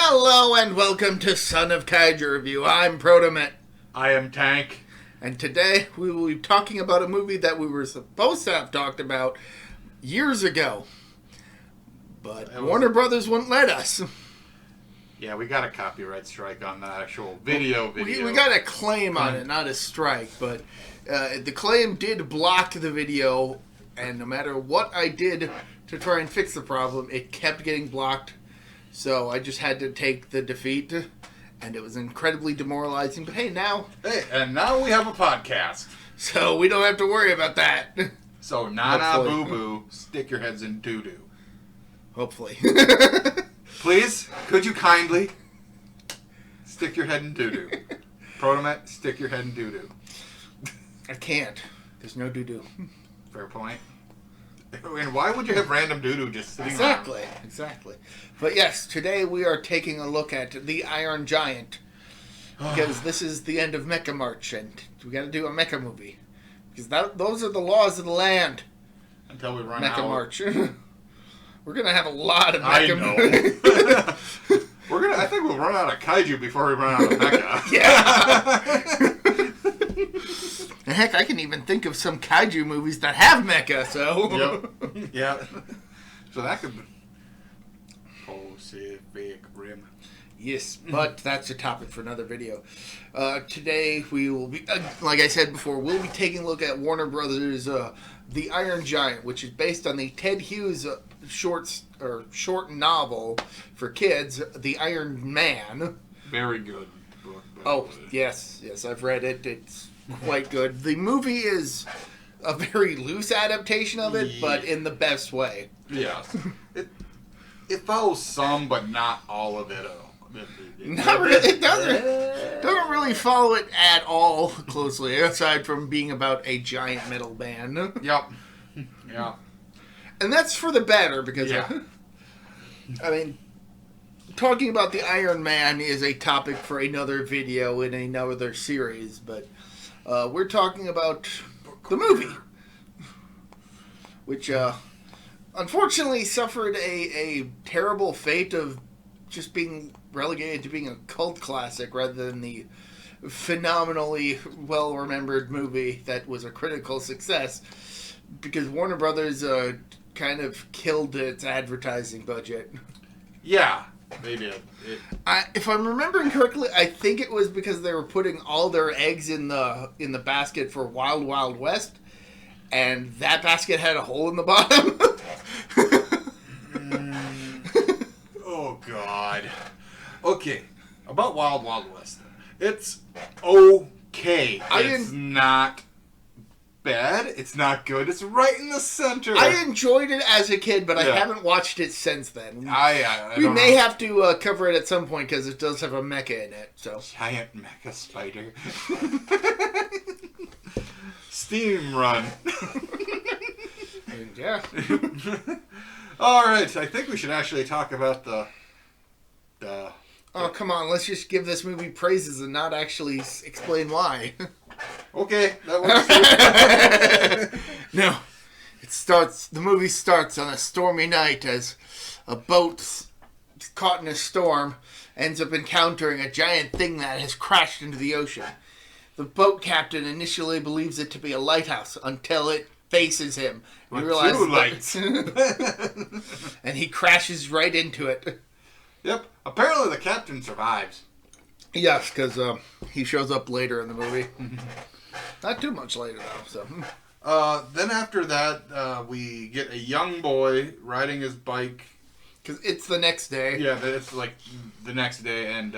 Hello and welcome to Son of Kaiju Review. I'm Protomet. I am Tank. And today we will be talking about a movie that we were supposed to have talked about years ago. But Warner Brothers wouldn't let us. Yeah, we got a copyright strike on the actual video. We got a claim on it, not a strike. But the claim did block the video. And no matter what I did to try and fix the problem, it kept getting blocked. So I just had to take the defeat, and it was incredibly demoralizing. But hey, now we have a podcast. So we don't have to worry about that. So na-na boo-boo, stick your heads in doo-doo. Hopefully. Please, could you kindly stick your head in doo-doo? Protomet, stick your head in doo-doo. I can't. There's no doo-doo. Fair point. And why would you have random doo-doo just sitting around? Exactly. But yes, today we are taking a look at The Iron Giant. Because this is the end of Mecha March, and we got to do a Mecha movie. Because those are the laws of the land. Until we run Mecha out. March. We're going to have a lot of Mecha movies. I think we'll run out of Kaiju before we run out of Mecha. Yeah. Heck, I can even think of some Kaiju movies that have mecha, so... Yep. Yeah. So that could be... Pacific Rim. Yes, but that's a topic for another video. Today, we will be, like I said before, we'll be taking a look at Warner Brothers' The Iron Giant, which is based on the Ted Hughes short novel for kids, The Iron Man. Very good book. Oh, yes, I've read it. It's quite good. The movie is a very loose adaptation of it, but in the best way. Yes. It follows some, but not all of it. Not really. It doesn't really follow it at all closely, aside from being about a giant metal band. Yep. Yeah. And that's for the better, because, I mean, talking about the Iron Man is a topic for another video in another series, but we're talking about the movie, which unfortunately suffered a terrible fate of just being relegated to being a cult classic rather than the phenomenally well-remembered movie that was a critical success, because Warner Brothers kind of killed its advertising budget. Yeah, they did. If I'm remembering correctly, I think it was because they were putting all their eggs in the basket for Wild Wild West, and that basket had a hole in the bottom. Oh, God. Okay, about Wild Wild West. It's okay. It's not bad. It's not good. It's right in the center. I enjoyed it as a kid, but I haven't watched it since then. We may have to cover it at some point, because it does have a mecha in it. So giant mecha spider. Steam run. Yeah. All right, I think we should actually talk about the. Oh, come on! Let's just give this movie praises and not actually explain why. Okay, that works. No, the movie starts on a stormy night as a boat caught in a storm ends up encountering a giant thing that has crashed into the ocean. The boat captain initially believes it to be a lighthouse until it faces him. With two lights. And he crashes right into it. Yep. Apparently the captain survives. Yes, because he shows up later in the movie. Not too much later, though. So. Then after that, we get a young boy riding his bike. Because it's the next day. Yeah, it's like the next day, and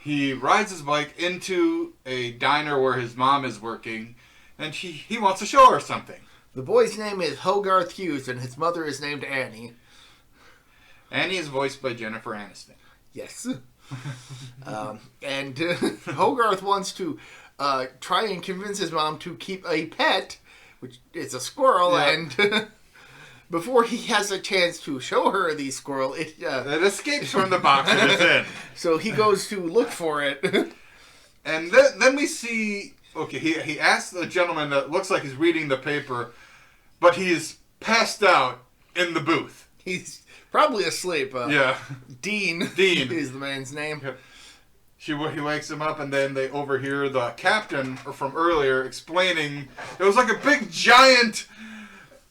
he rides his bike into a diner where his mom is working, and he wants to show her something. The boy's name is Hogarth Hughes, and his mother is named Annie. Annie is voiced by Jennifer Aniston. Yes. And Hogarth wants to try and convince his mom to keep a pet, which is a squirrel, and before he has a chance to show her the squirrel, it escapes from the box it is in. So he goes to look for it. And then we see, okay, he asks the gentleman that looks like he's reading the paper, but he is passed out in the booth. He's probably asleep. Yeah. Dean. Dean is the man's name. Yep. He wakes him up, and then they overhear the captain from earlier explaining it was like a big giant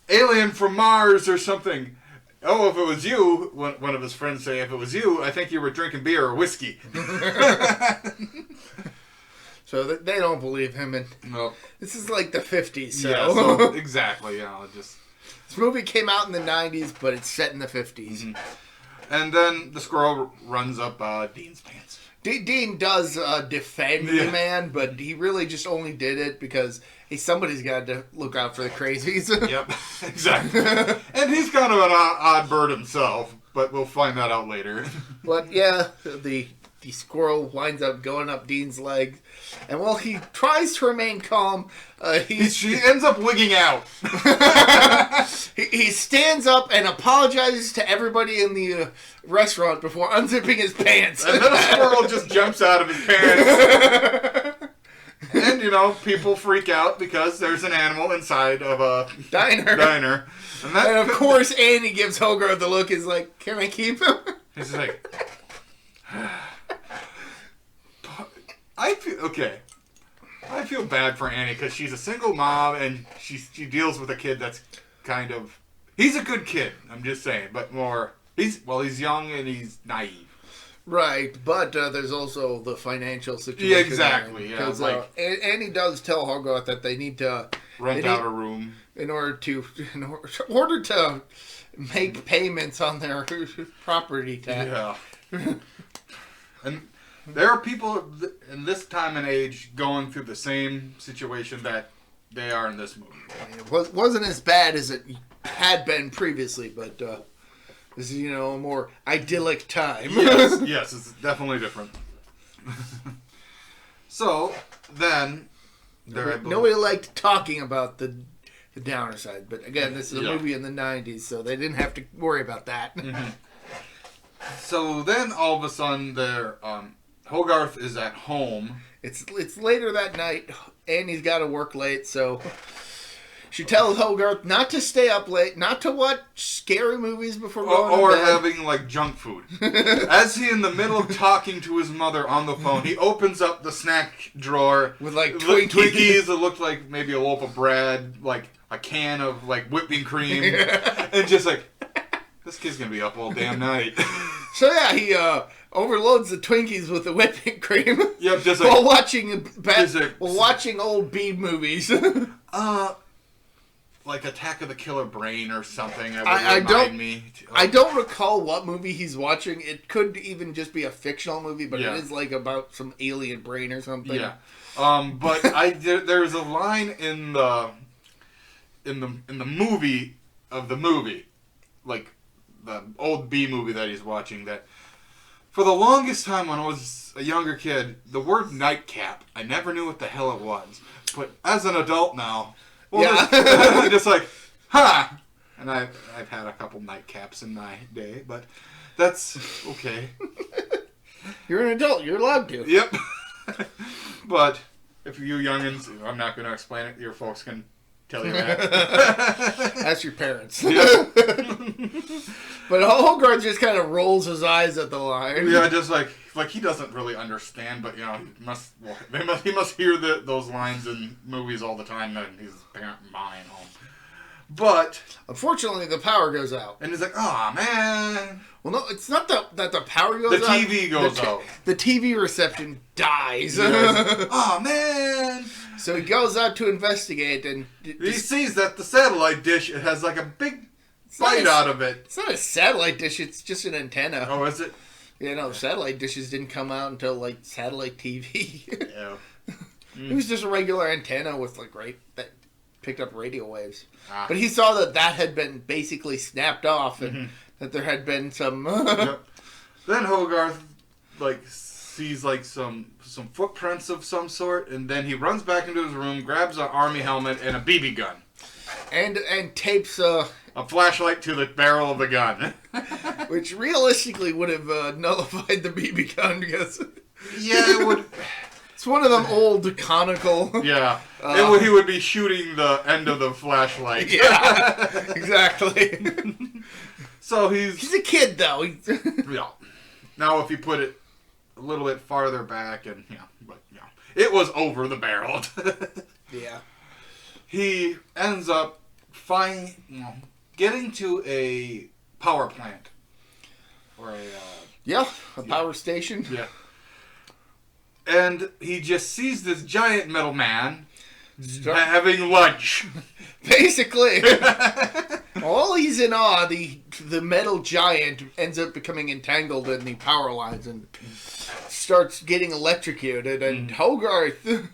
alien from Mars or something. Oh, if it was you, one of his friends say, if it was you, I think you were drinking beer or whiskey. So they don't believe him, and no. This is like the 50s, so... Yeah, so exactly, just... This movie came out in the 90s, but it's set in the 50s. Mm-hmm. And then the squirrel runs up Dean's pants. Dean does defend the man, but he really just only did it because, hey, somebody's got to look out for the crazies. Yep, exactly. And he's kind of an odd bird himself, but we'll find that out later. But yeah, the squirrel winds up going up Dean's leg, and while he tries to remain calm, she ends up wigging out. he stands up and apologizes to everybody in the restaurant before unzipping his pants. And then a squirrel just jumps out of his pants. And, people freak out because there's an animal inside of a diner. And of course, Annie gives Hogarth the look, is like, can I keep him? He's like... I feel bad for Annie because she's a single mom and she deals with a kid that's kind of... He's a good kid, I'm just saying, but more... He's young and he's naive. Right, but there's also the financial situation. Yeah, exactly. Because Annie does tell Hogarth that they need to... Rent out a room. In order to make payments on their property tax. Yeah. And... There are people in this time and age going through the same situation that they are in this movie. It wasn't as bad as it had been previously, but this is, a more idyllic time. Yes, it's definitely different. So, then... Nobody liked talking about the downer side, but again, this is a movie in the 90s, so they didn't have to worry about that. Mm-hmm. So, then all of a sudden, they're... Hogarth is at home. It's later that night. Annie's got to work late, so she tells Hogarth not to stay up late, not to watch scary movies before going to bed. Having junk food. As he in the middle of talking to his mother on the phone, he opens up the snack drawer with Twinkies that looked like maybe a loaf of bread, like a can of whipping cream, and just this kid's gonna be up all damn night. So yeah, he overloads the Twinkies with the whipping cream. Yep, just while watching watching old B movies. Like Attack of the Killer Brain or something. I don't recall what movie he's watching. It could even just be a fictional movie, but it is about some alien brain or something. Yeah. But there's a line in the movie of the movie, like the old B movie that he's watching, that for the longest time when I was a younger kid, the word nightcap, I never knew what the hell it was. But as an adult now, I'm just ha! And I've had a couple nightcaps in my day, but that's okay. You're an adult, you're allowed to. Yep. But if you youngins, I'm not going to explain it, your folks can tell you that. Ask your parents. But Hogarth just kind of rolls his eyes at the line. Yeah, just like he doesn't really understand, but he must hear those lines in movies all the time that he's parent buying home. But unfortunately, the power goes out, and he's like, "Oh man." Well, no, it's not that the power goes out. The TV goes out. The TV reception dies. Yes. Oh man. So he goes out to investigate, and he sees that the satellite dish has a big bite out of it. It's not a satellite dish; it's just an antenna. Oh, is it? Yeah, satellite dishes didn't come out until satellite TV. Yeah. It was just a regular antenna with that picked up radio waves. But he saw that had been basically snapped off, and that there had been some. Yep. Then Hogarth sees some footprints of some sort, and then he runs back into his room, grabs an army helmet and a BB gun, and tapes a flashlight to the barrel of the gun, which realistically would have nullified the BB gun because it would. It's one of them old conical. Yeah, he would be shooting the end of the flashlight. Yeah, exactly. So he's a kid, though. Yeah. Now, if you put it a little bit farther back, and it was over the barrel. Yeah. He ends up getting to a power plant. Or a power station. Yeah. And he just sees this giant metal man having lunch. Basically. While he's in awe, the metal giant ends up becoming entangled in the power lines and starts getting electrocuted. And Hogarth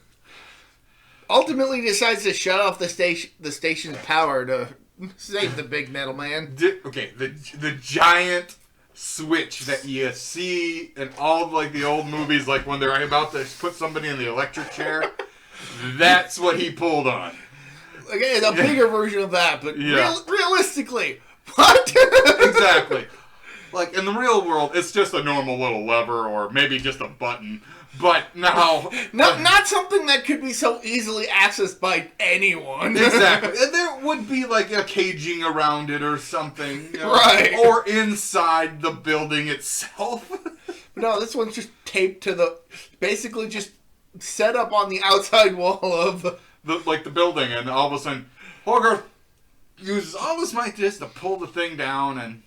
ultimately decides to shut off the station's power to save the big metal man. The giant switch that you see in all of, like, the old movies, like when they're about to put somebody in the electric chair. That's what he pulled on. Again, a bigger version of that, but realistically, what? Exactly. Like, in the real world, it's just a normal little lever or maybe just a button. But now... Not something that could be so easily accessed by anyone. Exactly. And there would be, like, a caging around it or something. Right. Or inside the building itself. No, this one's just taped to basically just set up on the outside wall of... the building, and all of a sudden, Hogarth uses all his might just to pull the thing down, and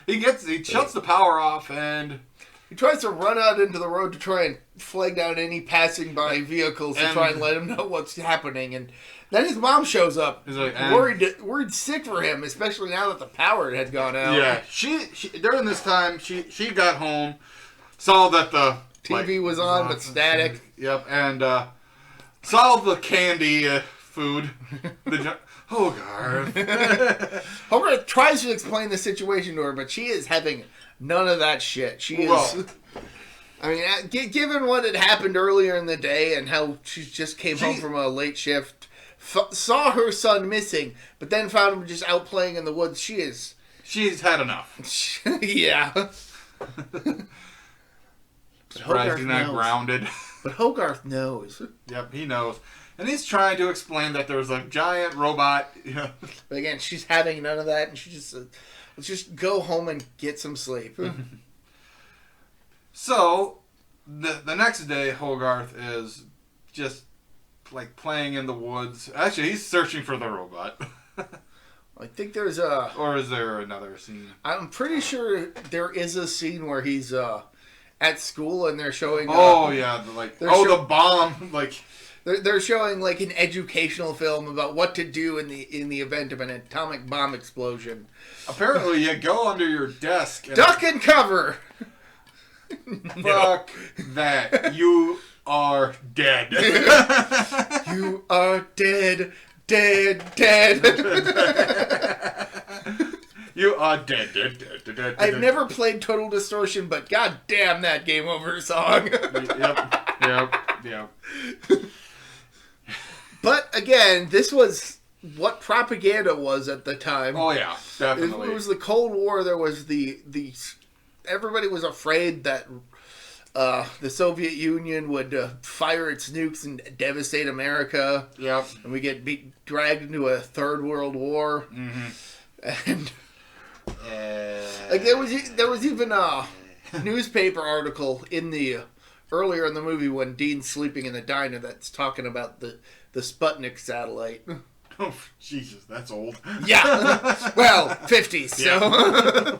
he shuts the power off, and he tries to run out into the road to try and flag down any passing by vehicles to try and let him know what's happening, and then his mom shows up, worried sick for him, especially now that the power had gone out. Yeah, she during this time she got home, saw that the TV was on, but static. Yep, and saw the candy food. Hogarth. Hogarth tries to explain the situation to her, but she is having none of that shit. She is... I mean, given what had happened earlier in the day and how she just came home from a late shift, saw her son missing, but then found him just out playing in the woods, she's had enough. Yeah. Surprised he's not grounded. But Hogarth knows. Yep, he knows. And he's trying to explain that there's a giant robot. But again, she's having none of that, and she just let's just go home and get some sleep. So, the next day, Hogarth is just, like, playing in the woods. Actually, he's searching for the robot. I think there's a... Or is there another scene? I'm pretty sure there is a scene where he's... at school, and they're showing... the bomb, like... They're showing, like, an educational film about what to do in the event of an atomic bomb explosion. Apparently, you go under your desk... and duck and cover! Fuck that. You are dead. You are dead, dead, dead. You are dead, dead, dead, dead, dead. I've never played Total Distortion, but god damn that Game Over song. Yep. But again, this was what propaganda was at the time. Oh yeah, definitely. It was the Cold War. There was the everybody was afraid that the Soviet Union would fire its nukes and devastate America. Yep. And we get dragged into a third world war. Mm-hmm. And like there was even a newspaper article earlier in the movie when Dean's sleeping in the diner that's talking about the Sputnik satellite. Oh Jesus, that's old. Yeah, well, 50s. So.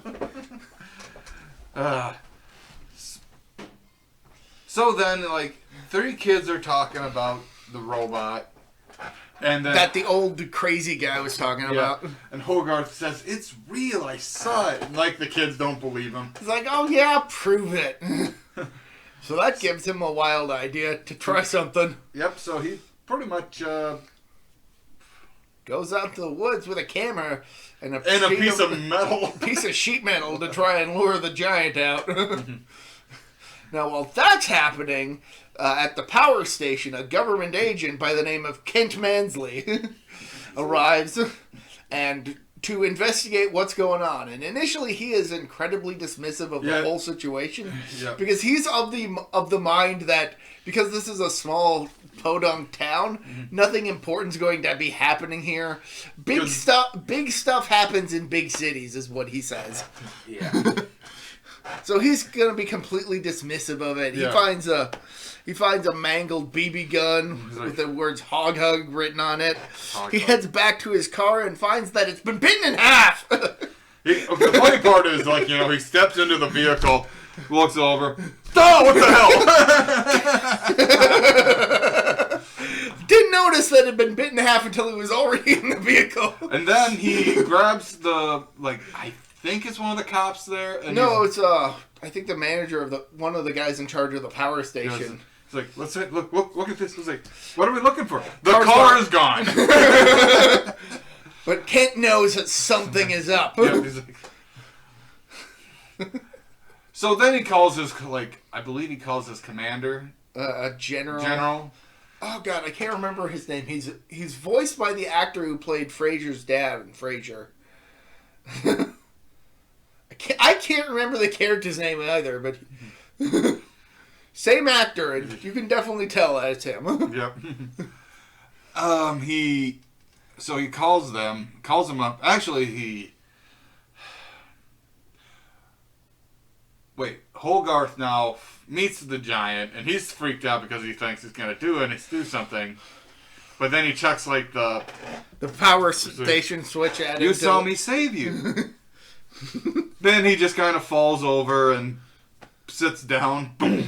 So then, like, 3 kids are talking about the robot. And then, that the old crazy guy was talking about. And Hogarth says, "It's real, I saw it." And, like, the kids don't believe him. He's like, "Oh yeah, prove it." So that gives him a wild idea to try something. Yep, so he pretty much goes out to the woods with a camera and a piece of metal. Piece of sheet metal to try and lure the giant out. Now, while that's happening, at the power station, a government agent by the name of Kent Mansley arrives and to investigate what's going on. And initially, he is incredibly dismissive of the whole situation because he's of the mind that because this is a small podunk town, nothing important is going to be happening here. Big stuff happens in big cities, is what he says. Yeah. So he's gonna be completely dismissive of it. Yeah. He finds a mangled BB gun with the words "hog hug" written on it. He heads back to his car and finds that it's been bitten in half. The funny part is, like, he steps into the vehicle, looks over. Oh, what the hell? Didn't notice that it had been bitten in half until he was already in the vehicle. And then he grabs I think it's one of the cops there. And no, it's I think the manager of one of the guys in charge of the power station. He's like, let's look at this. He's like, what are we looking for? The car is gone. But Kent knows that something is up. Yeah, he's like... So then he calls I believe he calls his commander. A general. General. Oh God, I can't remember his name. He's voiced by the actor who played Frasier's dad in Frasier. I can't remember the character's name either, but same actor, and you can definitely tell that it's him. Yep. He calls them up. Actually, Hogarth now meets the giant, and he's freaked out because he thinks he's gonna do something. But then he checks the power station switch at him. You saw me save you. Then he just kind of falls over and sits down. Boom.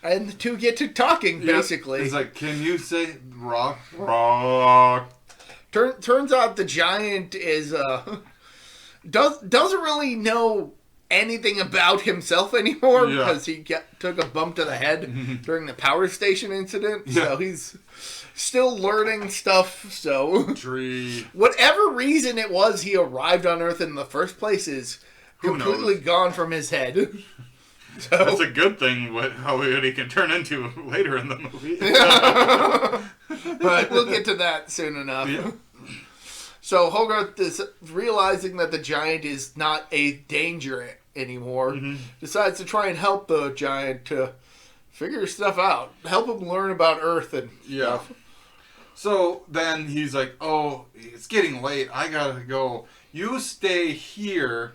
And the two get to talking, basically. He's like, can you say rock? Rock. Turns out the giant is doesn't really know anything about himself anymore because he took a bump to the head during the power station incident. So he's still learning stuff. So whatever reason it was he arrived on Earth in the first place is completely gone from his head. So, that's a good thing. What he can turn into later in the movie. But we'll get to that soon enough. Yeah. So Hogarth is realizing that the giant is not a danger anymore. Decides to try and help the giant to figure stuff out. Help him learn about Earth and stuff. So then he's like, oh, it's getting late. I gotta go. You stay here,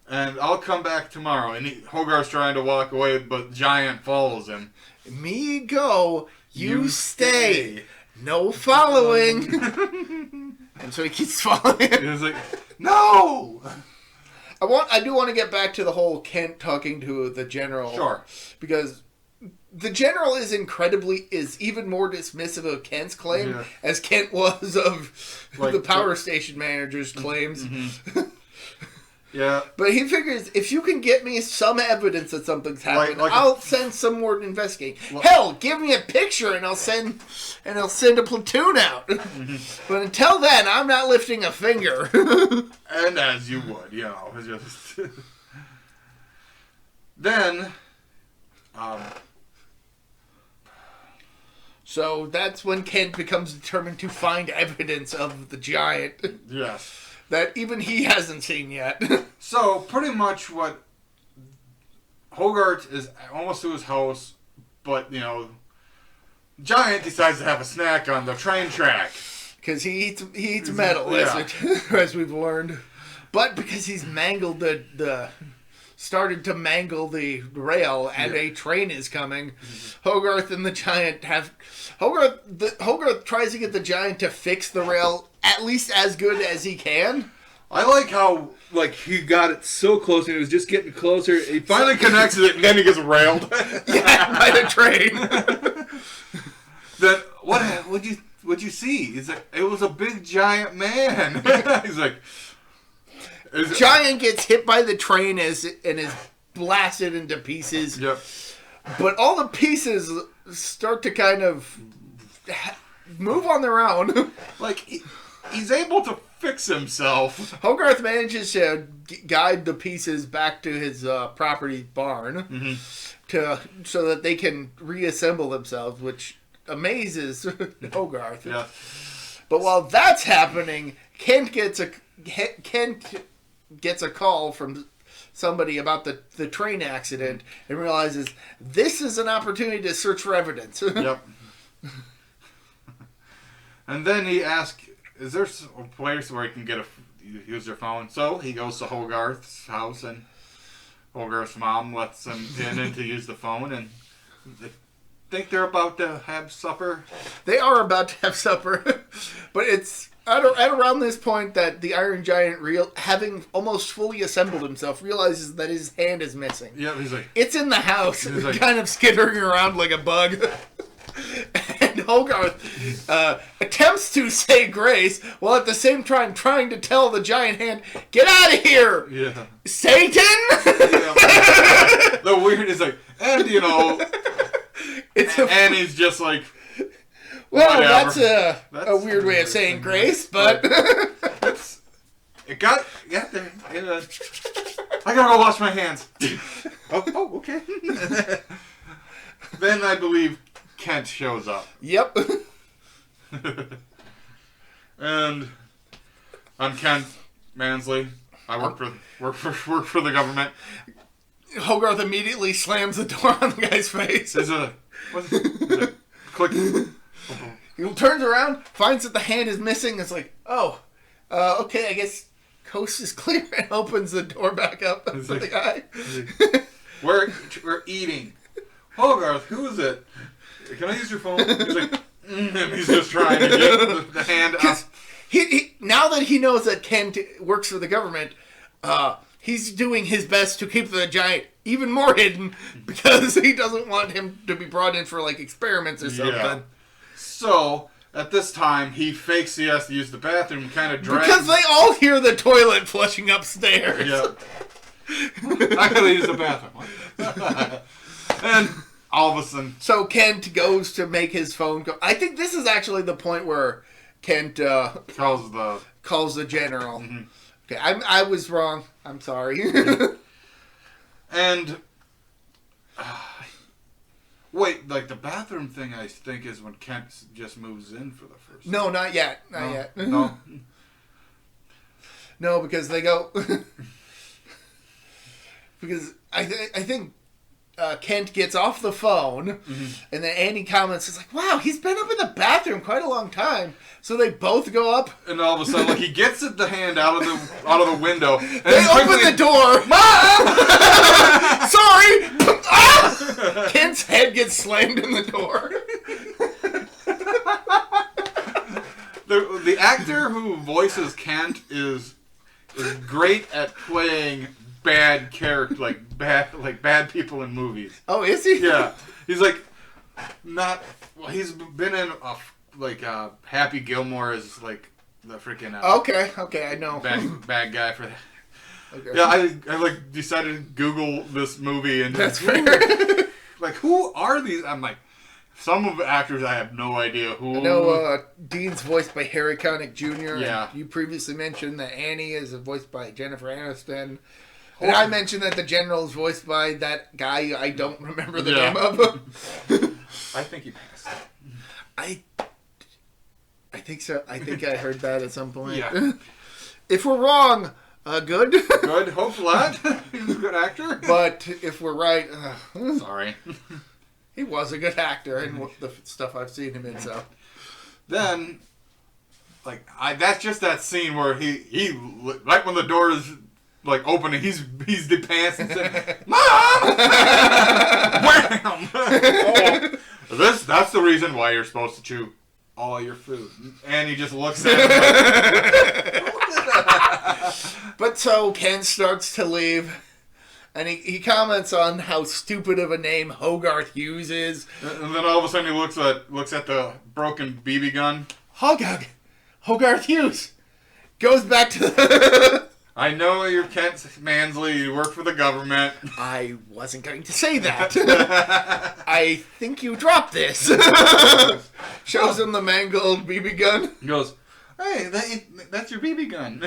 and I'll come back tomorrow. And Hogarth's trying to walk away, but Giant follows him. Me go, you stay. No following. And so he keeps following. He's like, no! I do want to get back to the whole Kent talking to the general. Sure. Because the general is even more dismissive of Kent's claim as Kent was of the power station manager's claims. Yeah. But he figures, if you can get me some evidence that something's happened, I'll send some more to investigate. Hell, give me a picture and I'll send a platoon out. But until then, I'm not lifting a finger. And as you would, just... Then, so that's when Kent becomes determined to find evidence of the giant. Yes. That even he hasn't seen yet. So, pretty much what Hogarth is almost to his house, but, Giant decides to have a snack on the train track. Because he eats metal, as we've learned. But because he's mangled started to mangle the rail and a train is coming, Hogarth and the Giant Hogarth tries to get the Giant to fix the rail at least as good as he can. I like how he got it so close and it was just getting closer. He finally connects it and then he gets railed. By the train. Then what'd you see? He's like, it was a big giant man. He's like, Giant gets hit by the train and is blasted into pieces. Yep. But all the pieces start to kind of move on their own. He's able to fix himself. Hogarth manages to guide the pieces back to his property barn so that they can reassemble themselves, which amazes Hogarth. Yeah. But while that's happening, Kent gets a call from somebody about the train accident and realizes this is an opportunity to search for evidence. Yep. And then he asks, is there a place where he can use their phone? So he goes to Hogarth's house, and Hogarth's mom lets him in to use the phone, and they think they're about to have supper. They are about to have supper, but it's at around this point that the Iron Giant, having almost fully assembled himself, realizes that his hand is missing. Yeah, he's like... It's in the house, kind of skittering around like a bug. And Hogarth attempts to say grace, while at the same time trying to tell the giant hand, get out of here! Yeah. Satan! Yeah. The weird is like, and and he's just like... Well, that's a weird way of saying grace, but... It got there. I gotta go wash my hands. Oh, okay. Then I believe Kent shows up. Yep. And I'm Kent Mansley. I work for the government. Hogarth immediately slams the door on the guy's face. There's a click. He turns around, finds that the hand is missing. It's like, okay, I guess coast is clear, and opens the door back up to the guy. We're eating. Hogarth, who is it? Can I use your phone? He's like, and he's just trying to get the hand up. He now that he knows that Kent works for the government, he's doing his best to keep the giant even more hidden because he doesn't want him to be brought in for like experiments or something. Yeah. So at this time, he fakes he has to use the bathroom, kind of drags. Because they all hear the toilet flushing upstairs. Yeah. I gotta use the bathroom. And all of a sudden... So Kent goes to make his phone go... I think this is actually the point where Kent calls the general. Mm-hmm. Okay, I was wrong. I'm sorry. And... wait, like the bathroom thing I think is when Kent just moves in for the first time. No, not yet. Not yet. No. No, because they go... because I think... Kent gets off the phone, and then Annie comments, "It's like, wow, he's been up in the bathroom quite a long time." So they both go up, and all of a sudden, like he gets the hand out of the window. And they open the door. Mom, sorry. Ah! Kent's head gets slammed in the door. The actor who voices Kent is great at playing bad character, like bad people in movies. Oh, is he? Yeah, he's like not. Well, he's been in Happy Gilmore as like the freaking. Okay, I know. Bad guy for that. Okay. Yeah, I like decided to Google this movie and that's fair. Like, who are these? I'm like, some of the actors I have no idea who. I know Dean's voiced by Harry Connick Jr. Yeah. You previously mentioned that Annie is voiced by Jennifer Aniston. And I mentioned that the general is voiced by that guy I don't remember the name of. I think he passed. I think so. I think I heard that at some point. Yeah. If we're wrong, good. Good. Hope not. He's a good actor. But if we're right, sorry. He was a good actor in the stuff I've seen him in. So then, that's just that scene where he right when the door is like opening, he's depants and saying, "Mom!" Wham! That's the reason why you're supposed to chew all your food. And he just looks at him. But so Ken starts to leave, and he comments on how stupid of a name Hogarth Hughes is. And then all of a sudden he looks at the broken BB gun. Hogarth Hughes goes back to the... I know you're Kent Mansley. You work for the government. I wasn't going to say that. I think you dropped this. Shows him the mangled BB gun. He goes, "Hey, that's your BB gun."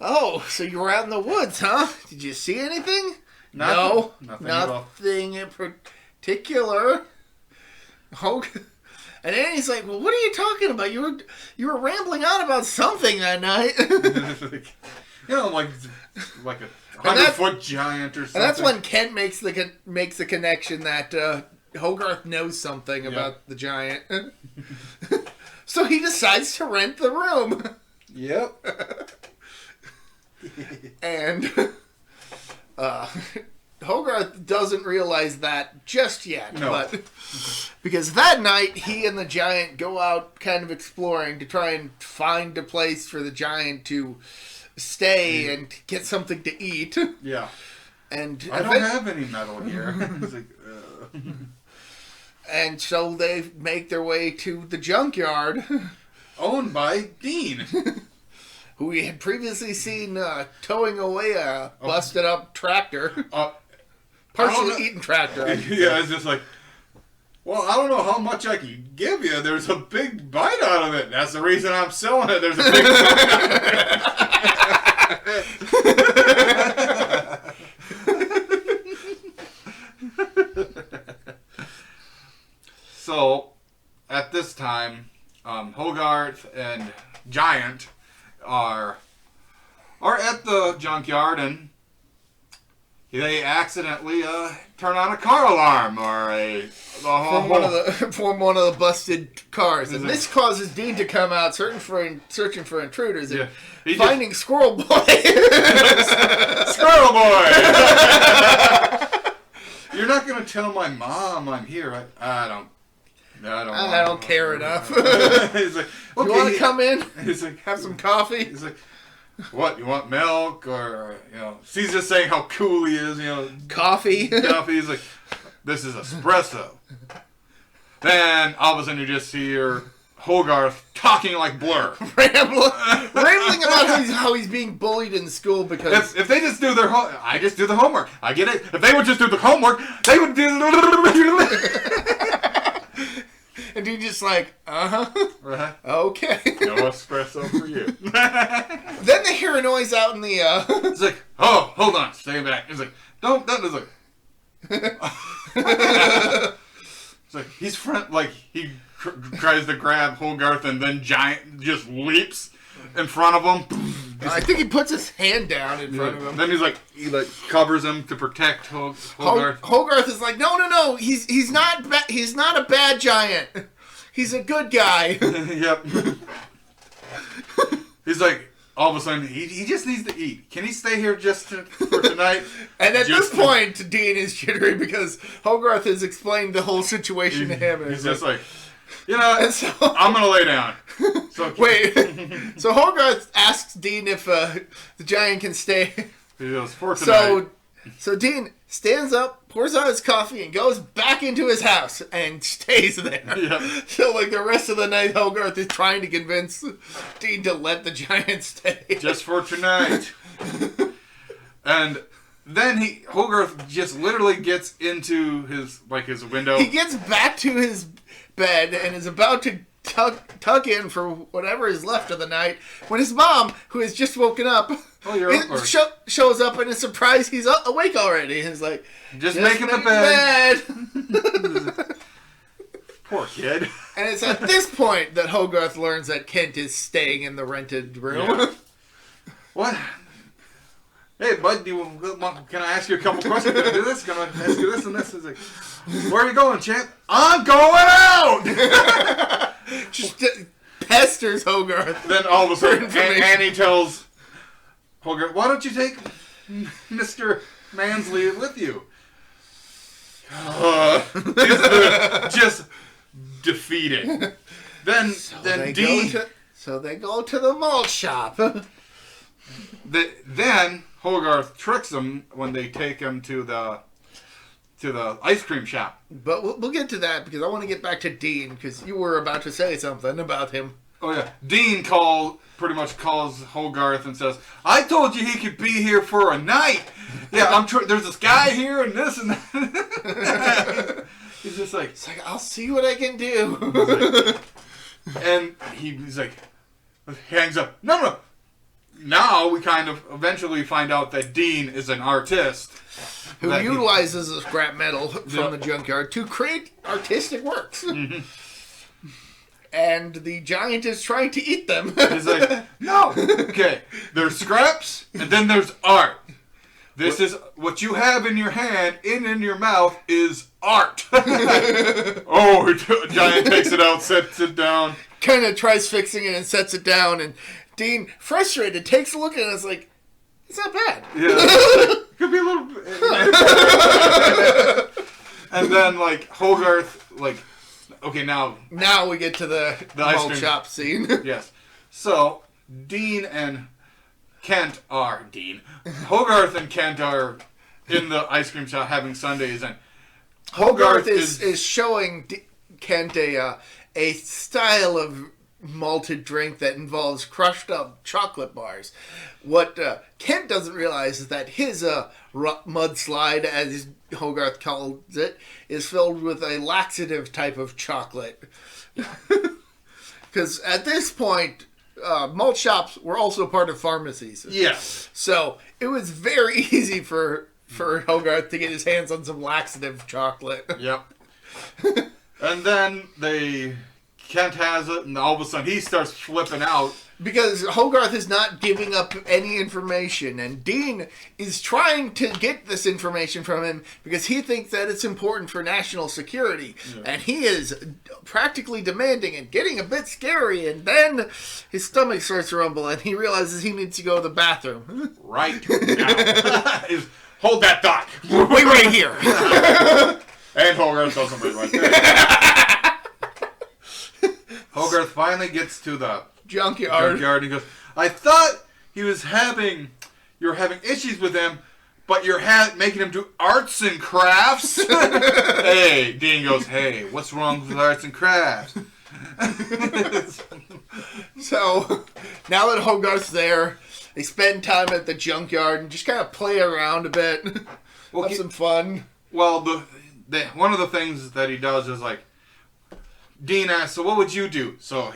Oh, so you were out in the woods, huh? Did you see anything? Nothing in particular. And Annie's like, well, what are you talking about? You were rambling on about something that night. Like a 100-foot giant or something. And that's when Kent makes the connection that Hogarth knows something about the giant. So he decides to rent the room. Yep. And Hogarth doesn't realize that just yet. No. But because that night, he and the giant go out kind of exploring to try and find a place for the giant to stay and get something to eat. Yeah. And I don't have any metal here. It's like, And so they make their way to the junkyard. Owned by Dean. Who we had previously seen towing away a busted up tractor. Partially eaten tractor. Yeah, it's just like, well, I don't know how much I can give you. There's a big bite out of it. That's the reason I'm selling it. There's a big bite out of it. So, at this time, Hogarth and Giant are at the junkyard, and they accidentally turn on a car alarm from one of the busted cars, and this causes Dean to come out searching for intruders, and finding Squirrel Boy. Squirrel Boy. You're not gonna tell my mom I'm here, right? I don't care enough. He's like, okay, you want to come in? He's like, have some coffee? He's like, what, you want milk? Or, he's just saying how cool he is, Coffee? He's like, this is espresso. Then, all of a sudden, you just hear Hogarth talking like Blur. Rambling about how he's being bullied in school because... If they just do their I just do the homework. I get it. If they would just do the homework, they would do... And Dean's just like, Uh-huh. Okay. No espresso for you. Then they hear a noise out in the... It's like, oh, hold on, stay back. It's like, don't, it's like... It's like, he's he tries to grab Hogarth, and then Giant just leaps in front of him. I think he puts his hand down in front of him. Then he covers him to protect Hogarth. Hogarth is like, no, he's not a bad giant. He's a good guy. Yep. He's like, all of a sudden, he just needs to eat. Can he stay here just for tonight? And at this point, Dean is jittery because Hogarth has explained the whole situation to him. And he's just like, I'm going to lay down. So, wait, so Hogarth asks Dean if the giant can stay. He goes, for tonight. So Dean stands up, pours out his coffee, and goes back into his house and stays there. Yep. So the rest of the night, Hogarth is trying to convince Dean to let the giant stay. Just for tonight. And then Hogarth just literally gets into his window. He gets back to his bed and is about to tuck in for whatever is left of the night when his mom, who has just woken up, shows up and is surprised he's awake already. He's like, just making the bed. Poor kid. And it's at this point that Hogarth learns that Kent is staying in the rented room. Yeah. What? Hey, bud, can I ask you a couple questions? Can I do this? Can I ask you this and this? It's like, where are you going, champ? I'm going out! Just pesters Hogarth. Then all of a sudden, Annie tells Hogarth, why don't you take Mr. Mansley with you? Just defeated. Then Dean... So they go to the malt shop. Then Hogarth tricks him when they take him to the ice cream shop. But we'll get to that because I want to get back to Dean because you were about to say something about him. Oh yeah, Dean pretty much calls Hogarth and says, "I told you he could be here for a night. Yeah, there's this guy here and this and that." He's just like, it's like, I'll see what I can do. And he's like, hangs up. No. Now we kind of eventually find out that Dean is an artist. Who utilizes the scrap metal from the junkyard to create artistic works. Mm-hmm. and the giant is trying to eat them. He's like, no. Okay, there's scraps, and then there's art. This is what you have in your hand, in your mouth is art. Oh, giant takes it out, sets it down. Kind of tries fixing it and sets it down, and Dean, frustrated, takes a look at it and is like, it's not bad. Yeah. Could be a little bit. And then, like, Hogarth, like, okay, now we get to the malt shop scene. Yes. So, Dean and Kent are... Hogarth and Kent are in the ice cream shop having sundaes, and Hogarth is showing Kent a style of malted drink that involves crushed up chocolate bars. What Kent doesn't realize is that his mudslide, as Hogarth calls it, is filled with a laxative type of chocolate. Because at this point, malt shops were also part of pharmacies. Yes. So it was very easy for Hogarth to get his hands on some laxative chocolate. Yep. And then Kent has it, and all of a sudden he starts flipping out. Because Hogarth is not giving up any information, and Dean is trying to get this information from him because he thinks that it's important for national security. Yeah. And he is practically demanding and getting a bit scary, and then his stomach starts to rumble, and he realizes he needs to go to the bathroom. Right now. Hold that thought. Wait right here. And Hogarth does something right there. Hogarth finally gets to the junkyard and he goes, I thought you were having issues with him, but you're making him do arts and crafts? Hey, Dean goes, hey, what's wrong with arts and crafts? So, now that Hogarth's there, they spend time at the junkyard and just kind of play around a bit. Have some fun. Well, one of the things that he does is like, Dean asks, so what would you do? So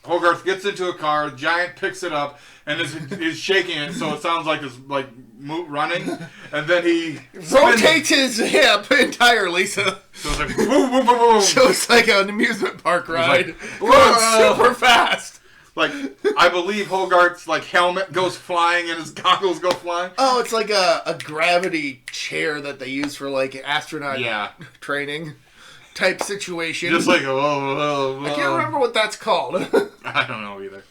Hogarth gets into a car, Giant picks it up, and is shaking it so it sounds like it's like running, and then he rotates his hip entirely, so it's like boom, boom, boom, boom. So it's like an amusement park ride, going super fast. Like, I believe Hogarth's like helmet goes flying and his goggles go flying. Oh, it's like a gravity chair that they use for like astronaut training type situation. Just like I can't remember what that's called. I don't know either.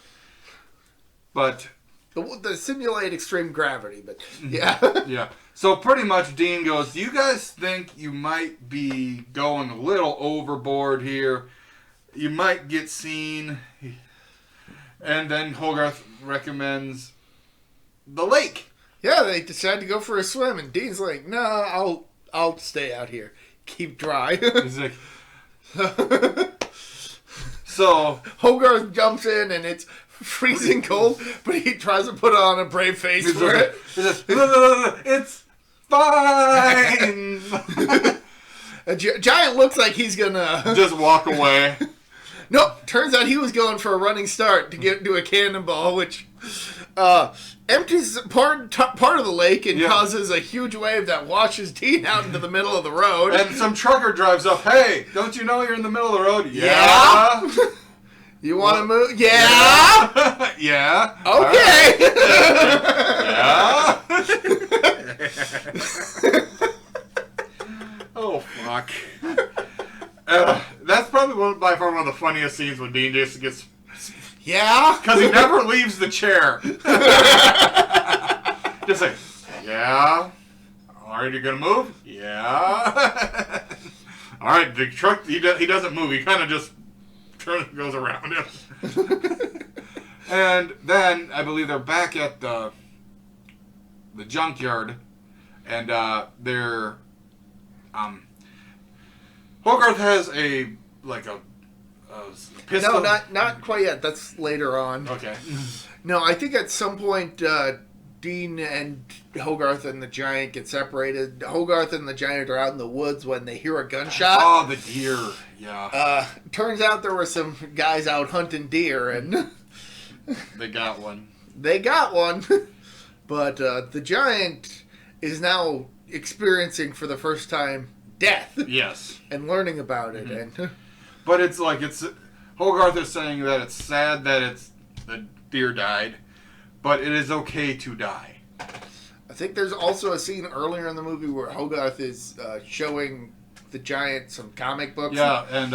But the simulate extreme gravity, but yeah. Yeah. So pretty much Dean goes, do you guys think you might be going a little overboard here? You might get seen. And then Hogarth recommends the lake. Yeah, they decide to go for a swim, and Dean's like, no, I'll stay out here. Keep dry. He's like, so Hogarth jumps in and it's freezing cold, but he tries to put on a brave face for it. It's fine. Giant looks like he's gonna just walk away. Nope. Turns out he was going for a running start to get to a cannonball, which empties part of the lake and causes a huge wave that washes Dean out into the middle of the road. And some trucker drives up. Hey, don't you know you're in the middle of the road? Yeah. You want to move? Yeah. Yeah. Okay. Yeah. Oh fuck. That's probably by far one of the funniest scenes when Dean just gets... Yeah? Because he never leaves the chair. Just like, yeah? Alright, you're going to move? Yeah? Alright, the truck, he doesn't move. He kind of just goes around him. And then, I believe they're back at the junkyard. And they're... Hogarth has a pistol. No, not quite yet. That's later on. Okay. No, I think at some point Dean and Hogarth and the Giant get separated. Hogarth and the Giant are out in the woods when they hear a gunshot. Oh, the deer. Yeah. Turns out there were some guys out hunting deer, and they got one. But the Giant is now experiencing for the first time death. Yes. And learning about it. Mm-hmm. But it's like, Hogarth is saying that it's sad that the deer died, but it is okay to die. I think there's also a scene earlier in the movie where Hogarth is showing the giant some comic books. Yeah, and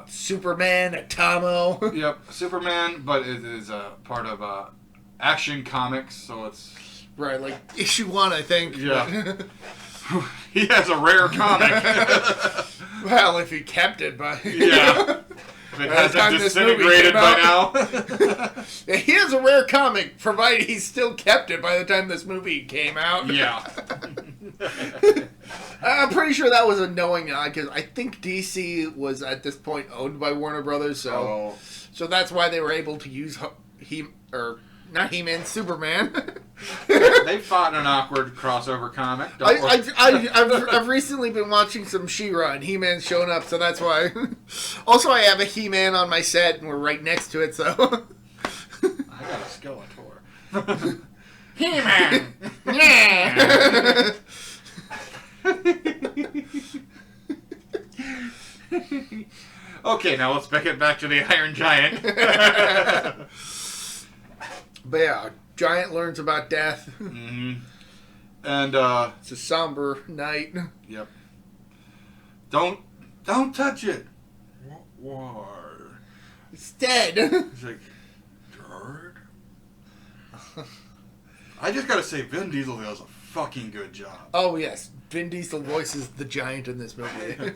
Superman, Atomo. Yep, Superman, but it is a part of Action Comics, so it's right, like issue 1, I think. Yeah. He has a rare comic. Well, if he kept it by... Yeah. If it hasn't disintegrated by now. Yeah, he has a rare comic, provided he still kept it by the time this movie came out. Yeah. I'm pretty sure that was a knowing nod, because I think DC was at this point owned by Warner Brothers, so that's why they were able to use not He-Man, Superman. They fought in an awkward crossover comic. I've recently been watching some She-Ra, and He-Man's showing up, so that's why. Also, I have a He-Man on my set, and we're right next to it, so. I got a Skeletor. He-Man! Yeah! Okay, now let's get back to the Iron Giant. But yeah, Giant learns about death. Mm-hmm. And it's a somber night. Yep. Don't touch it. Why? It's dead. He's like, George? I just gotta say, Vin Diesel does a fucking good job. Oh yes, Vin Diesel voices the Giant in this movie.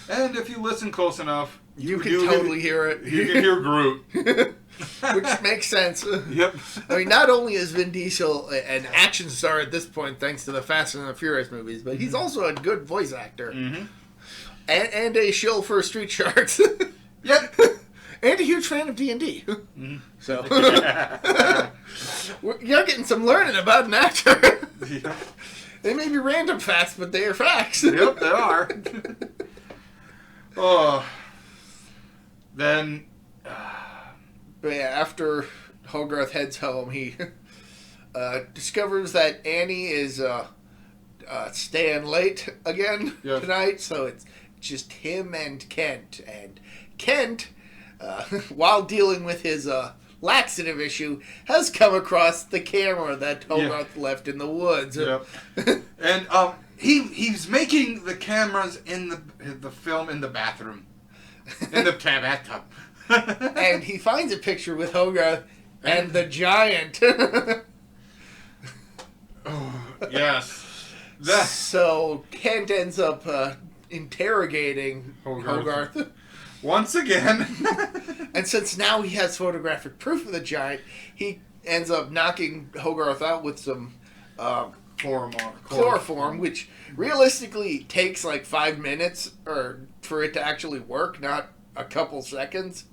And if you listen close enough, you can totally hear it. You can hear Groot. Which makes sense. Yep. I mean, not only is Vin Diesel an action star at this point, thanks to the Fast and the Furious movies, but he's also a good voice actor. Mm-hmm. And a shill for Street Sharks. Yep. And a huge fan of D&D. Mm-hmm. So, you're getting some learning about an actor. Yep. They may be random facts, but they are facts. Yep, they are. Oh. Then... But yeah, after Hogarth heads home, he discovers that Annie is staying late again tonight, so it's just him and Kent. And Kent, while dealing with his laxative issue, has come across the camera that Hogarth left in the woods. Yep. And he's making the cameras in the film in the bathroom, in the bathtub. And he finds a picture with Hogarth and the Giant. Oh, yes. So Kent ends up interrogating Hogarth. Once again. And since now he has photographic proof of the Giant, he ends up knocking Hogarth out with some chloroform, which realistically takes like 5 minutes for it to actually work, not a couple seconds.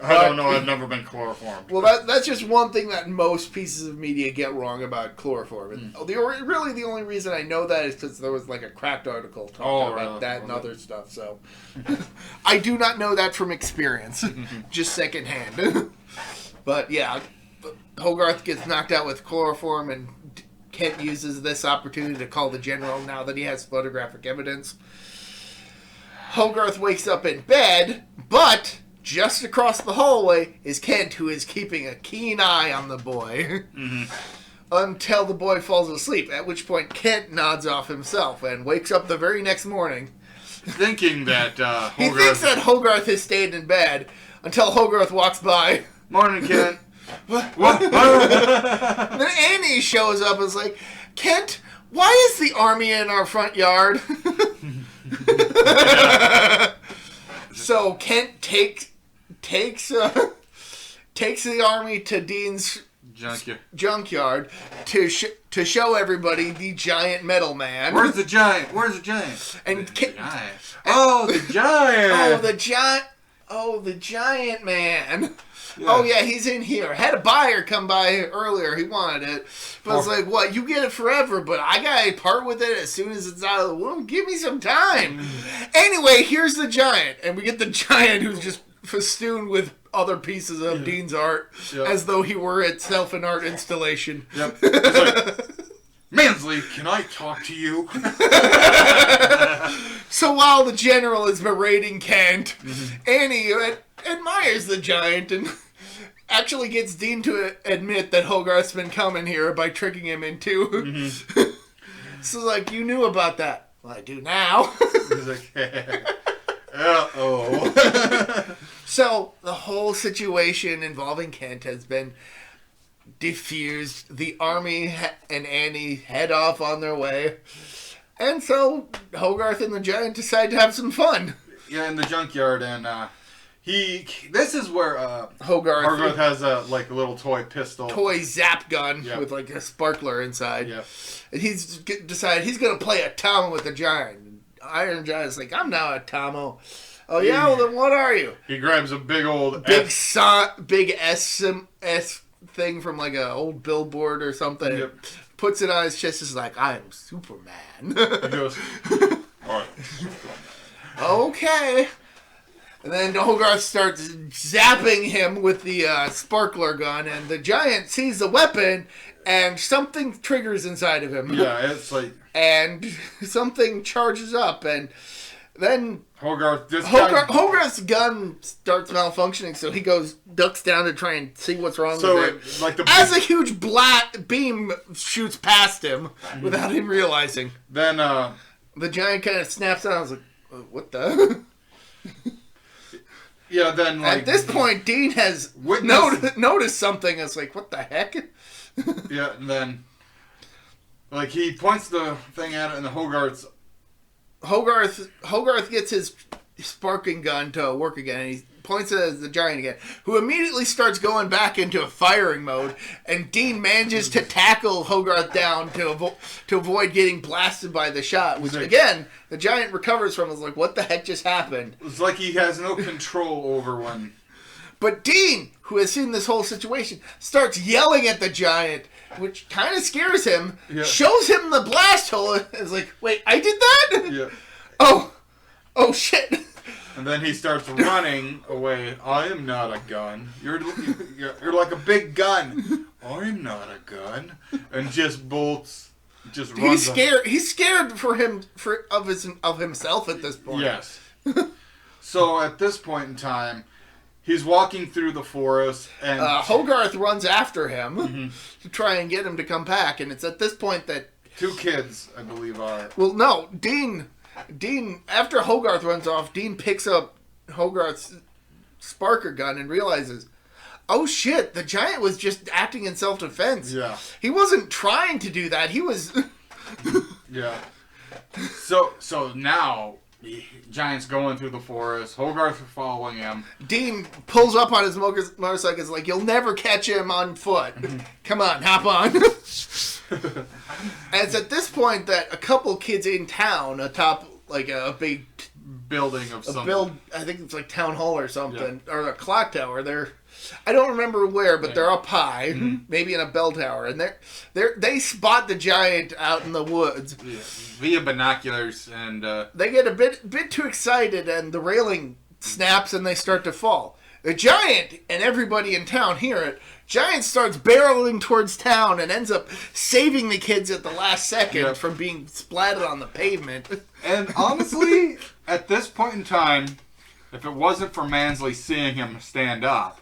I don't know. I've never been chloroformed. Well, that's just one thing that most pieces of media get wrong about chloroform. And really, the only reason I know that is because there was like a Cracked article talking about that and other stuff. So I do not know that from experience, just secondhand. But yeah, Hogarth gets knocked out with chloroform, and Kent uses this opportunity to call the general now that he has photographic evidence. Hogarth wakes up in bed, but just across the hallway is Kent, who is keeping a keen eye on the boy until the boy falls asleep, at which point Kent nods off himself and wakes up the very next morning. Thinking that Hogarth... He thinks that Hogarth has stayed in bed until Hogarth walks by. Morning, Kent. What? Then Annie shows up and is like, Kent, why is the army in our front yard? So Kent takes the army to Dean's junkyard to show everybody the giant metal man. Where's the giant? And the giant. Oh, the giant. Oh, the giant man. Yeah. Oh, yeah, he's in here. Had a buyer come by earlier. He wanted it. But it's like, what? You get it forever, but I got to part with it as soon as it's out of the womb? Give me some time. Anyway, here's the giant. And we get the giant who's just festooned with other pieces of Dean's art as though he were itself an art installation. Yep. It's like, Mansley, can I talk to you? So while the general is berating Kent, Annie admires the giant and actually gets Dean to admit that Hogarth's been coming here by tricking him into. So like, you knew about that. Well, I do now. He's like, uh-oh. So the whole situation involving Kent has been diffused. The army and Annie head off on their way. And Hogarth and the giant decide to have some fun. Yeah, in the junkyard, and this is where Hogarth has a little toy pistol. Toy zap gun with like a sparkler inside. Yeah. And he's decided he's going to play a Tomo with the giant. Iron Giant's like, I'm not a Tomo. Oh yeah, well then what are you? He grabs a big old big S thing from like an old billboard or something. Yep. Puts it on his chest. Is like, I am Superman. He goes, all right. Okay. And then Hogarth starts zapping him with the sparkler gun, and the giant sees the weapon, and something triggers inside of him. Yeah, it's like... And something charges up, and then Hogarth's gun starts malfunctioning, so he ducks down to try and see what's wrong with it. As a huge black beam shoots past him without him realizing. Then the giant kind of snaps out. I was like, what the... Yeah, then at this point, Dean has noticed something. It's like, what the heck? Yeah, and then he points the thing at it, and the Hogarth gets his sparking gun to work again, and he points it at the giant again, who immediately starts going back into a firing mode, and Dean manages to tackle Hogarth down to avoid getting blasted by the shot, which again, the giant recovers from. Is like, what the heck just happened? It's like he has no control over one. But Dean, who has seen this whole situation, starts yelling at the giant, which kind of scares him, shows him the blast hole, and is like, wait, I did that? Yeah. Oh shit. And then he starts running away. I am not a gun. You're like a big gun. I'm not a gun. And just bolts. Just runs. He's scared. He's scared of himself at this point. Yes. So at this point in time, he's walking through the forest, and Hogarth runs after him to try and get him to come back. And it's at this point that 2 kids, I believe, are. Well, no, Dean, after Hogarth runs off, Dean picks up Hogarth's sparker gun and realizes, oh shit, the giant was just acting in self-defense. Yeah. He wasn't trying to do that. He was... Yeah. So now, the giant's going through the forest. Hogarth following him. Dean pulls up on his motorcycle. Is like, you'll never catch him on foot. Come on, hop on. And it's at this point that a couple kids in town atop like a big building of something. I think it's like town hall or something, or a clock tower. I don't remember where, but they're up high, maybe in a bell tower, and they spot the giant out in the woods via binoculars, and they get a bit too excited, and the railing snaps, and they start to fall. The giant and everybody in town hear it. Giant starts barreling towards town and ends up saving the kids at the last second from being splattered on the pavement. And honestly, at this point in time, if it wasn't for Mansley seeing him stand up,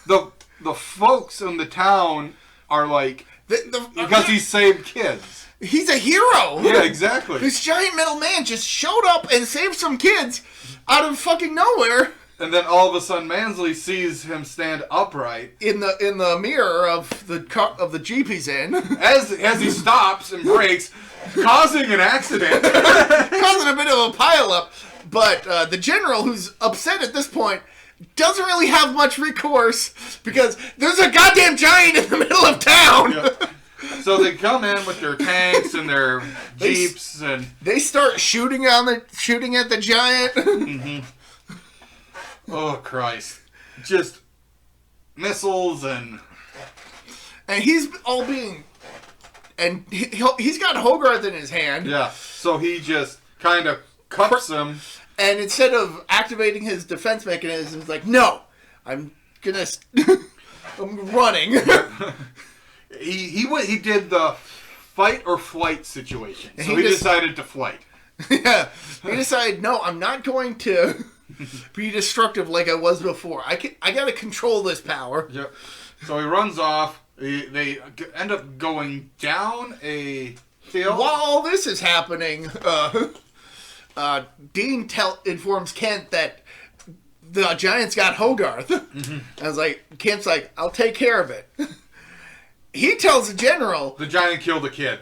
the folks in the town are like, because he saved kids. He's a hero. Yeah, exactly. This giant metal man just showed up and saved some kids out of fucking nowhere. And then all of a sudden, Mansley sees him stand upright in the mirror of the Jeep he's in, as he stops and brakes, causing an accident, causing a bit of a pileup. But the general, who's upset at this point, doesn't really have much recourse because there's a goddamn giant in the middle of town. Yep. So they come in with their tanks and their Jeeps, and they start shooting at the giant. Oh, Christ. Just missiles and he's all being... And he's got Hogarth in his hand. Yeah, so he just kind of cuffs him. And instead of activating his defense mechanism, he's like, no, I'm running. He did the fight or flight situation. So he decided to flight. Yeah. He decided, no, I'm not going to be destructive like I was before. I gotta control this power. Yep. So he runs off. They end up going down a hill. While all this is happening, Dean informs Kent that the Giants got Hogarth. Mm-hmm. I was like, Kent's like, I'll take care of it. He tells the general, the Giant killed a kid.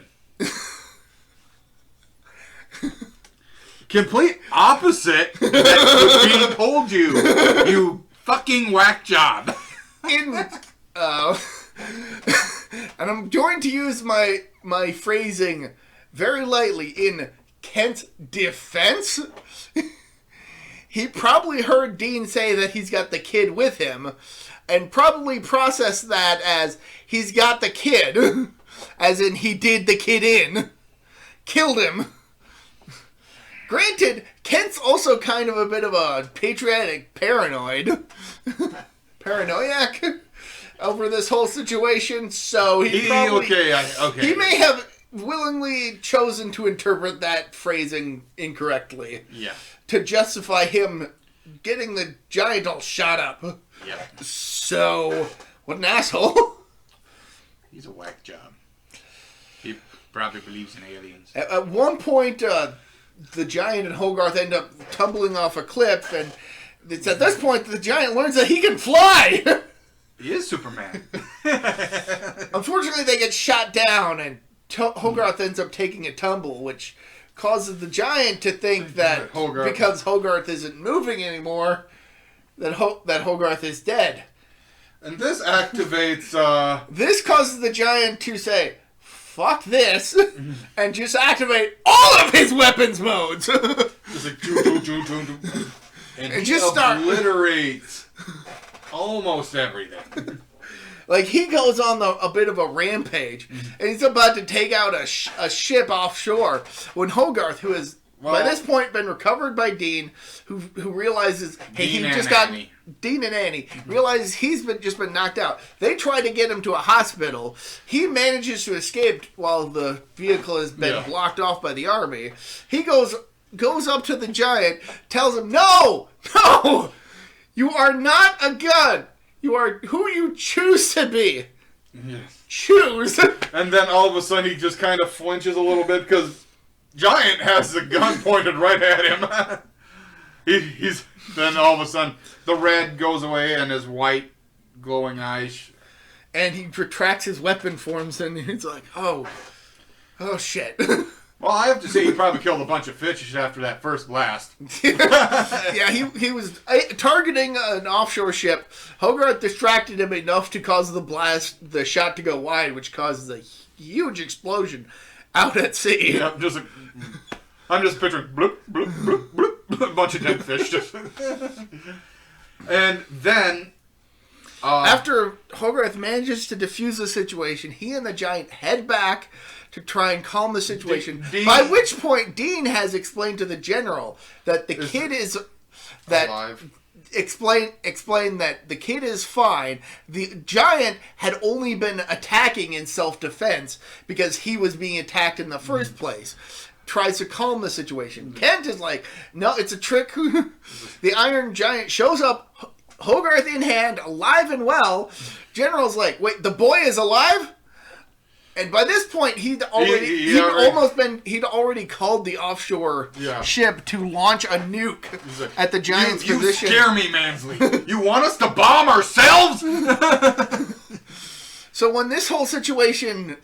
Complete opposite that Dean told you. You fucking whack job. And I'm going to use my phrasing very lightly. In Kent's defense, he probably heard Dean say that he's got the kid with him, and probably processed that as he's got the kid, as in he did the kid in, killed him. Granted, Kent's also kind of a bit of a patriotic paranoid. Paranoiac over this whole situation, so he may have willingly chosen to interpret that phrasing incorrectly. Yeah. To justify him getting the Giant all shot up. Yeah. So, what an asshole. He's a whack job. He probably believes in aliens. At one point, the Giant and Hogarth end up tumbling off a cliff, and it's at this point that the Giant learns that he can fly. He is Superman. Unfortunately, they get shot down, and Hogarth ends up taking a tumble, which causes the Giant to think that because Hogarth isn't moving anymore, that Hogarth is dead. And this activates... This causes the Giant to say, fuck this, and just activate all of his weapons modes. Just like... And he just obliterates almost everything. Like, he goes on a bit of a rampage, and he's about to take out a ship offshore, when Hogarth, who has by this point been recovered by Dean, who realizes, hey, Dean and Annie, realizes he's just been knocked out. They try to get him to a hospital. He manages to escape while the vehicle has been blocked off by the army. He goes up to the Giant, tells him, no, you are not a gun. You are who you choose to be. Yes. Choose. And then all of a sudden he just kind of flinches a little bit because Giant has the gun pointed right at him. Then all of a sudden the red goes away and his white glowing eyes. And he retracts his weapon forms and he's like, oh shit. Well, I have to say he probably killed a bunch of fish after that first blast. Yeah, he was targeting an offshore ship. Hogarth distracted him enough to cause the shot to go wide, which causes a huge explosion out at sea. Yeah, I'm just picturing bloop, bloop, bloop, bloop, a bunch of dead fish. And then... after Hogarth manages to defuse the situation, he and the Giant head back to try and calm the situation. By which point, Dean has explained to the general that the kid is alive. Explain that the kid is fine. The Giant had only been attacking in self-defense because he was being attacked in the first place. Tries to calm the situation. Kent is like, no, it's a trick. The Iron Giant shows up, Hogarth in hand, alive and well. General's like, wait, the boy is alive? And by this point, he'd already called the offshore ship to launch a nuke at the Giant's position. You scare me, Mansley. You want us to bomb ourselves? So when this whole situation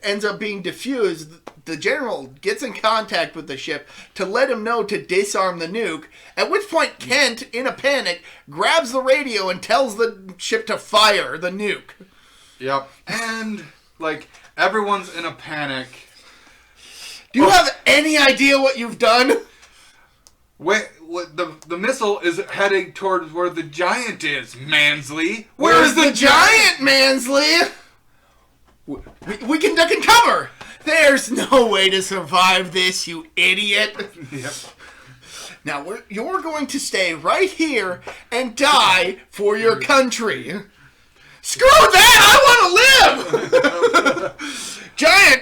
ends up being diffused, the general gets in contact with the ship to let him know to disarm the nuke, at which point Kent, in a panic, grabs the radio and tells the ship to fire the nuke. Yep. And... like, everyone's in a panic. Do you have any idea what you've done? Wait, the missile is heading towards where the Giant is, Mansley. Where's the Giant, Mansley? We can duck and cover. There's no way to survive this, you idiot. Yep. Now, you're going to stay right here and die for your country. Screw that! I want to live! Giant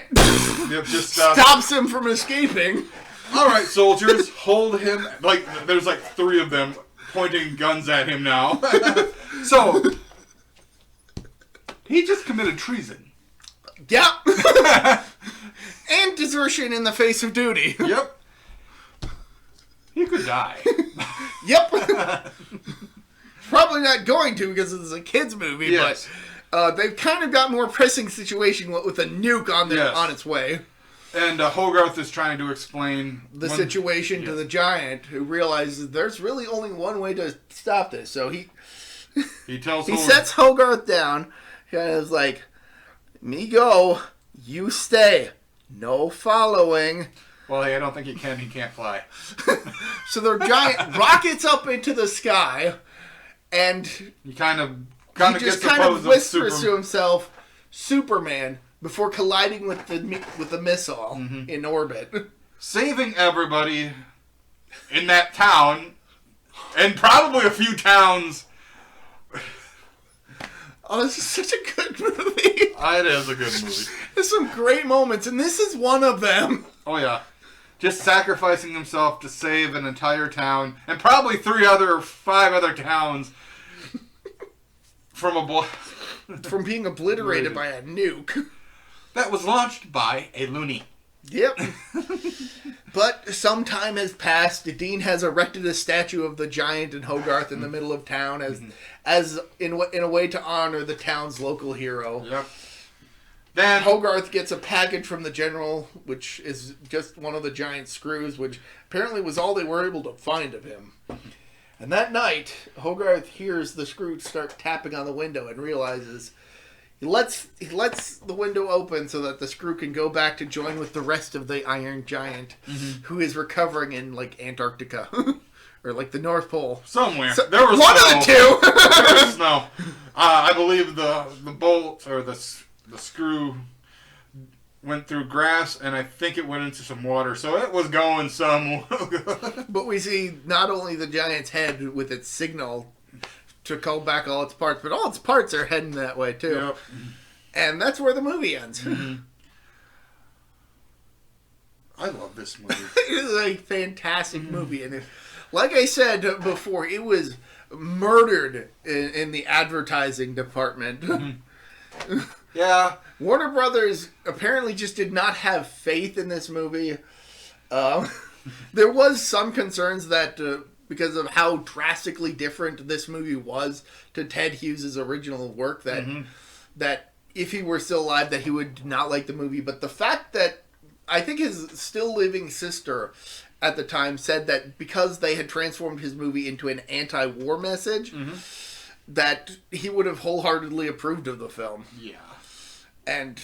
just stops him from escaping. All right, soldiers, hold him. Like, there's like 3 of them pointing guns at him now. So, he just committed treason. Yep. And desertion in the face of duty. Yep. He could die. Yep. Probably not going to because it's a kid's movie, yes. But they've kind of got more pressing situation with a nuke on its way. And Hogarth is trying to explain the situation to the giant, who realizes there's really only one way to stop this. So he sets Hogarth down. And is like, me go, you stay. No following. Well, I don't think he can. He can't fly. So the giant rockets up into the sky, and he kind of whispers to himself, Superman, before colliding with the missile in orbit. Saving everybody in that town, and probably a few towns. Oh, this is such a good movie. It is a good movie. There's some great moments, and this is one of them. Oh, yeah. Just sacrificing himself to save an entire town, and probably 5 other towns from being obliterated by a nuke. That was launched by a loony. Yep. But some time has passed. Dean has erected a statue of the giant and Hogarth in the middle of town as in a way to honor the town's local hero. Yep. Then Hogarth gets a package from the general, which is just one of the giant screws, which apparently was all they were able to find of him. And that night, Hogarth hears the screw start tapping on the window and realizes he lets the window open so that the screw can go back to join with the rest of the Iron Giant, who is recovering in like Antarctica or like the North Pole somewhere. So, there was one snow. of the two. There was snow. I believe the bolt or the screw went through grass, and I think it went into some water, so it was going somewhere. But we see not only the giant's head with its signal to call back all its parts, but all its parts are heading that way too. Yep. And that's where the movie ends. I love this movie. It is a fantastic movie, and like I said before, it was murdered in the advertising department. Yeah. Warner Brothers apparently just did not have faith in this movie. There was some concerns that because of how drastically different this movie was to Ted Hughes' original work, that if he were still alive, that he would not like the movie. But the fact that I think his still living sister at the time said that because they had transformed his movie into an anti-war message, that he would have wholeheartedly approved of the film. Yeah. And,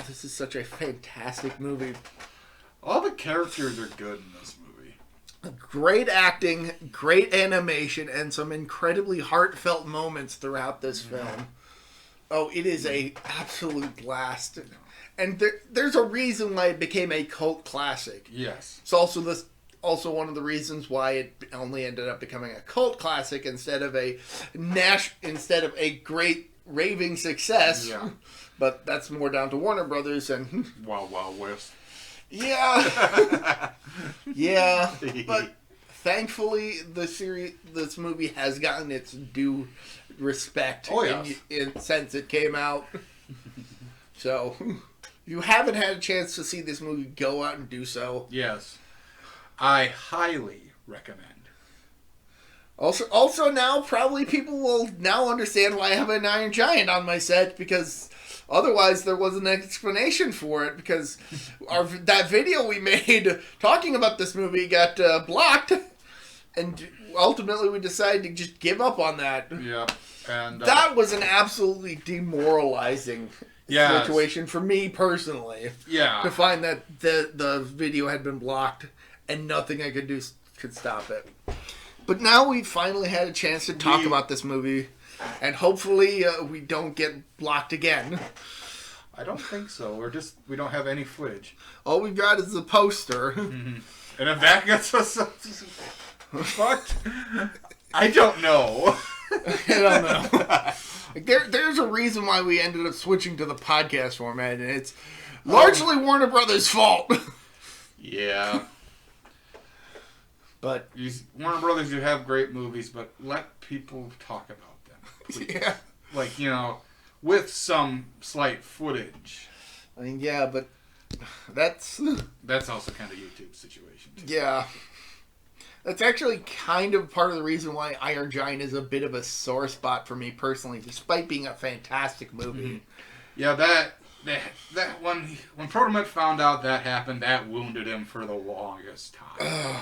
this is such a fantastic movie. All the characters are good in this movie. Great acting, great animation, and some incredibly heartfelt moments throughout this film. Oh, it is a absolute blast. And there's a reason why it became a cult classic. Yes. It's also one of the reasons why it only ended up becoming a cult classic instead of a great raving success. Yeah. But that's more down to Warner Brothers and Wild Wild West. Yeah. Yeah. But thankfully this movie has gotten its due respect since it came out. So if you haven't had a chance to see this movie, go out and do so. Yes. I highly recommend. Also now, probably people will now understand why I have an Iron Giant on my set, because otherwise there was an explanation for it, because that video we made talking about this movie got blocked, and ultimately we decided to just give up on that. Yeah. And that was an absolutely demoralizing situation for me personally. Yeah. To find that the video had been blocked and nothing I could do could stop it. But now we've finally had a chance to talk about this movie, and hopefully we don't get blocked again. I don't think so. We don't have any footage. All we've got is the poster. And if that gets us fucked, I don't know. I don't know. There's a reason why we ended up switching to the podcast format, and it's largely Warner Brothers' fault. Yeah. But Warner Brothers, you have great movies, but let people talk about them, please. Yeah. Like, with some slight footage. I mean, yeah, but that's also kind of YouTube situation, too. Yeah. That's actually kind of part of the reason why Iron Giant is a bit of a sore spot for me personally, despite being a fantastic movie. Mm-hmm. Yeah, that when Protomet found out that happened, that wounded him for the longest time.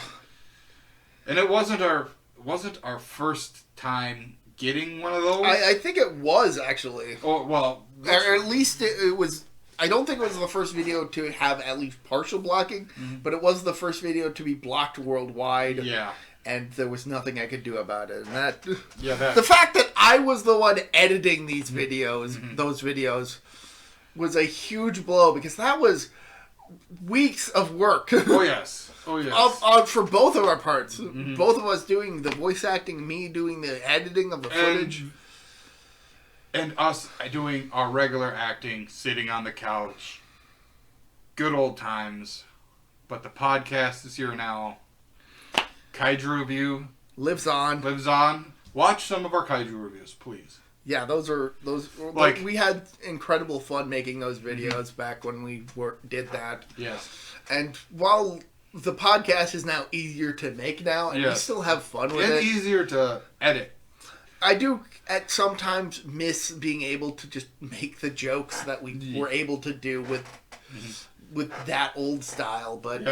And it wasn't our first time getting one of those. I think it was, actually. Oh, well. Or at least it was. I don't think it was the first video to have at least partial blocking, but it was the first video to be blocked worldwide. Yeah. And there was nothing I could do about it. And that the fact that I was the one editing these videos, those videos, was a huge blow, because that was weeks of work. Oh, yes. For both of our parts. Both of us doing the voice acting, me doing the editing of the footage. And us doing our regular acting, sitting on the couch. Good old times. But the podcast is here now. Kaiju review. Lives on. Watch some of our Kaiju reviews, please. Yeah, those we had incredible fun making those videos back when we did that. Yes. And while the podcast is now easier to make now, and we still have fun with it. And easier to edit. I do at sometimes miss being able to just make the jokes that we were able to do with that old style, but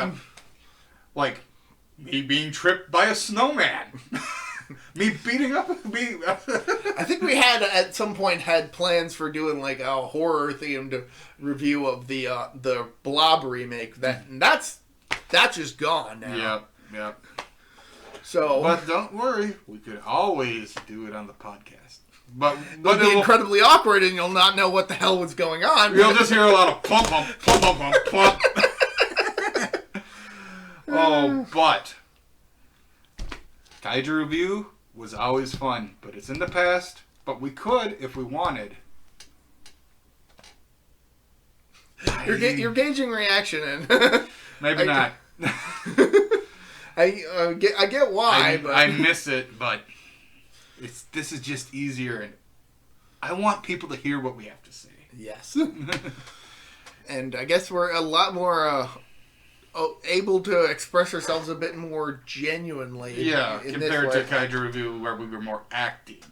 like me being tripped by a snowman. Me beating up me. I think we at some point had plans for doing like a horror themed review of the Blob remake. That's just gone now. Yep. So, but don't worry, we could always do it on the podcast. But it'll be incredibly awkward, and you'll not know what the hell was going on. You'll just hear a lot of plump, plump, plump, plump, plump, plump. But Kaiju review was always fun, but it's in the past. But we could, if we wanted. You're gauging reaction, and maybe not. I get why, but I miss it, but this is just easier, and I want people to hear what we have to say. Yes. And I guess we're a lot more able to express ourselves a bit more genuinely. Yeah, compared to Kaiju review, where we were more acting.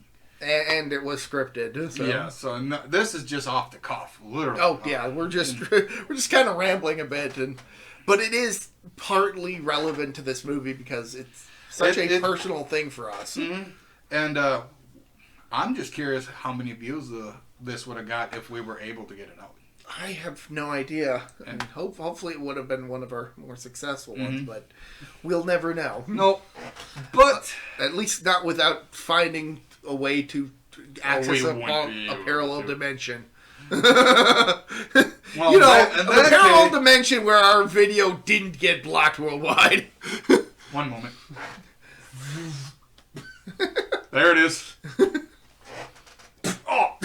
And it was scripted. So. Yeah, so this is just off the cuff, literally. Oh yeah, we're just kind of rambling a bit, but it is partly relevant to this movie because it's such a personal thing for us. Mm-hmm. And I'm just curious how many views this would have got if we were able to get it out. I have no idea. And hopefully it would have been one of our more successful ones, but we'll never know. Nope. But at least not without finding a way to access a parallel dimension. Well, a parallel dimension where our video didn't get blocked worldwide. One moment. There it is. Oh!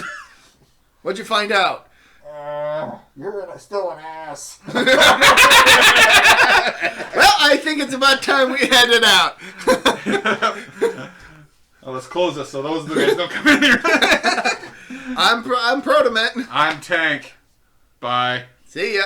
What'd you find out? You're still an ass. Well, I think it's about time we headed out. Well, let's close this so those guys don't come in here. I'm Protomet. I'm Tank. Bye. See ya.